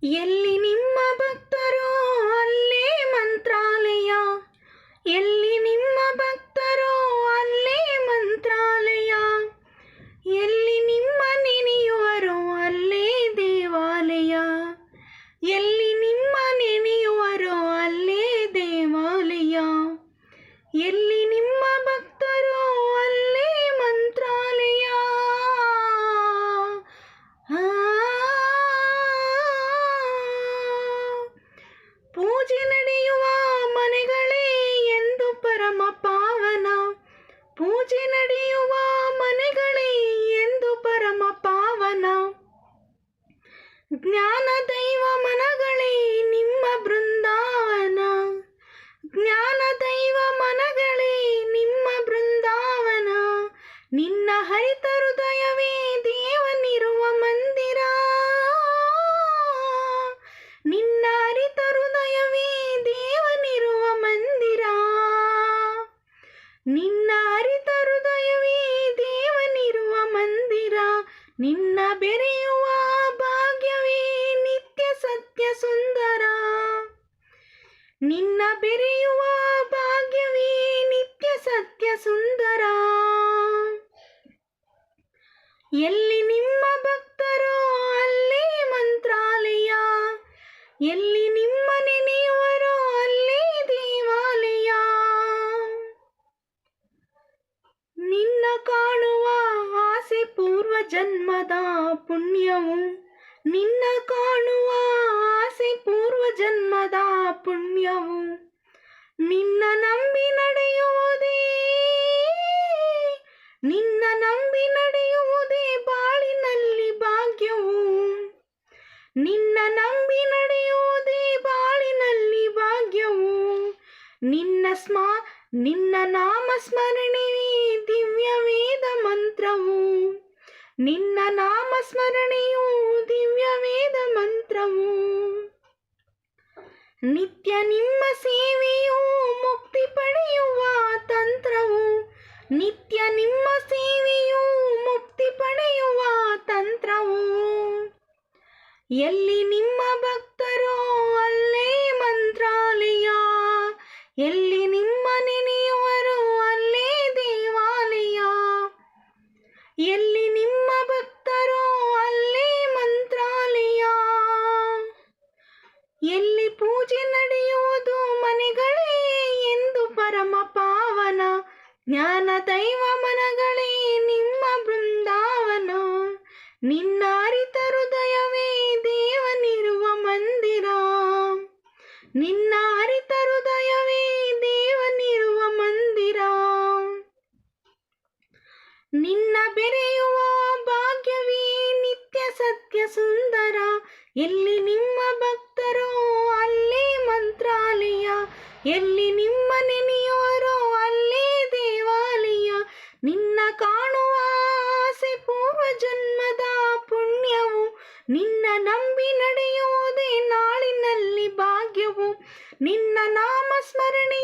ಎಲ್ಲಿ ನಿಮ್ಮ ಭಕ್ತರೋ ಅಲ್ಲೇ ಮಂತ್ರಾಲಯ, ಎಲ್ಲಿ ನಿಮ್ಮ ಭಕ್ತರೋ ಅಲ್ಲೇ ಮಂತ್ರಾಲಯ, ಎಲ್ಲಿ ನಿಮ್ಮ ನೆನೆಯುವರೋ ಅಲ್ಲೇ ದೇವಾಲಯ, ಎಲ್ಲಿ ನಿಮ್ಮ ನೆನೆಯುವರೋ ಅಲ್ಲೇ ದೇವಾಲಯ, ಎಲ್ಲಿ ನಿಮ್ಮ ಭಕ್ತರೋ ಅಲ್ಲೇ ಮಂತ್ರಾಲಯ. ಪೂಜೆ ನಡೆಯುವ ಮನೆಗಳೇ ಎಂದು ಪರಮ ಪಾವನ, ಪೂಜೆ ನಡೆಯುವ ಮನೆಗಳೇ ಎಂದು ಪರಮ ಪಾವನ, ಜ್ಞಾನ ದೈವ ಮನಗಳೇ ನಿಮ್ಮ ಬೃಂದಾವನ, ಜ್ಞಾನ ದೈವ ಮನಗಳೇ ನಿಮ್ಮ ಬೃಂದಾವನ, ನಿನ್ನ ಹರಿತ ಹೃದಯವೇ ದೇವನಿರುವ ಮಂದಿರ, ನಿನ್ನ ಹರಿತ ಹೃದಯವೇ ದೇವನಿರುವ ಮಂದಿರ, ನಿನ್ನ ಹರಿತ ಹೃದಯವೇ ದೇವನಿರುವ ಮಂದಿರ, ನಿನ್ನ ಬೆರೆಯುವ ಭಾಗ್ಯವೇ ನಿತ್ಯ ಸತ್ಯ ಸುಂದರ, ನಿನ್ನ ಬೆರೆಯುವ ಭಾಗ್ಯವೇ ನಿತ್ಯ ಸತ್ಯ ಸುಂದರ. ಎಲ್ಲಿ ನಿಮ್ಮ ಭಕ್ತರೋ ಅಲ್ಲೇ ಮಂತ್ರಾಲಯ, ಎಲ್ಲಿ ನಿಮ್ಮ ನೆನೆಯುವರೋ ಅಲ್ಲೇ ದೇವಾಲಯ, ನಿನ್ನ ಕಾಣುವ ಆಸೆ ಪೂರ್ವ ಜನ್ಮದ ಪುಣ್ಯವು, ನಿನ್ನ ಕಾಣುವ ಆಸೆ ಪೂರ್ವ ಜನ್ಮದ ಪುಣ್ಯವು, ನಿನ್ನ ನಂಬಿ ನಡೆಯುವುದೇ, ನಿನ್ನ ನಂಬಿ ನಡೆಯುವುದೇ ಬಾಳಿನಲ್ಲಿ ಭಾಗ್ಯವು, ನಿನ್ನ ನಂಬಿ ನಡೆಯುವುದೇ ಬಾಳಿನಲ್ಲಿ ಭಾಗ್ಯವು, ನಿನ್ನ ನಾಮ ಸ್ಮರಣೆಯೇ ದಿವ್ಯ ವೇದ ಮಂತ್ರವು, ನಿನ್ನ ನಾಮ ಸ್ಮರಣೆಯು ದಿವ್ಯ ವೇದ ಮಂತ್ರವು, ನಿತ್ಯ ನಿಮ್ಮ ಸೇವೆಯು ಮುಕ್ತಿ ಪಡೆಯುವ ತಂತ್ರವು, ನಿತ್ಯ ನಿಮ್ಮ ಸೇವೆಯು ಮುಕ್ತಿ ಪಡೆಯುವ ತಂತ್ರವು, ಎಲ್ಲಿ ನಿಮ್ಮ ಭಕ್ತರೋ ಅಲ್ಲೇ ಮಂತ್ರಾಲಯ, ಎಲ್ಲಿ ನಿಮ್ಮ ನೆನೆಯುವರೋ ಅಲ್ಲೇ ದೇವಾಲಯ, ಎಲ್ಲಿ ನಿಮ್ಮ ಭಕ್ತರೋ ಅಲ್ಲೇ ಮಂತ್ರಾಲಯ, ಎಲ್ಲಿ ಪೂಜೆ ನಡೆಯುವುದು ಮನೆಗಳೇ ಎಂದು ಪರಮ ಪಾವನ, ಜ್ಞಾನ ದೈವ ಮನಗಳೇ ನಿಮ್ಮ ಬೃಂದಾವನ, ನಿನ್ನ ಹರಿತ ಹೃದಯವೇ ದೇವನಿರುವ ಮಂದಿರ, ನಿನ್ನ ಹರಿತ ಹೃದಯವೇ ದೇವನಿರುವ ಮಂದಿರ, ನಿನ್ನ ಬೆರೆಯುವ ಭಾಗ್ಯವೇ ನಿತ್ಯ ಸತ್ಯ ಸುಂದರ, ಎಲ್ಲಿ ನಿಮ್ಮ ಭಕ್ತರೋ ಅಲ್ಲೇ ಮಂತ್ರಾಲಯ, ಎಲ್ಲಿ ನಿಮ್ಮ ನೆನೆಯುವರೋ ಅಲ್ಲೇ ದೇವಾಲಯ, ನಿನ್ನ ಕಾಣುವ ಆಸೆ ಪೂರ್ವ ಜನ್ಮದ ಪುಣ್ಯವು, ನಿನ್ನ ನಂಬಿ ನಡೆಯುವುದೇ ನಾಳಿನಲ್ಲಿ ಭಾಗ್ಯವು, ನಿನ್ನ ನಾಮ ಸ್ಮರಣೆ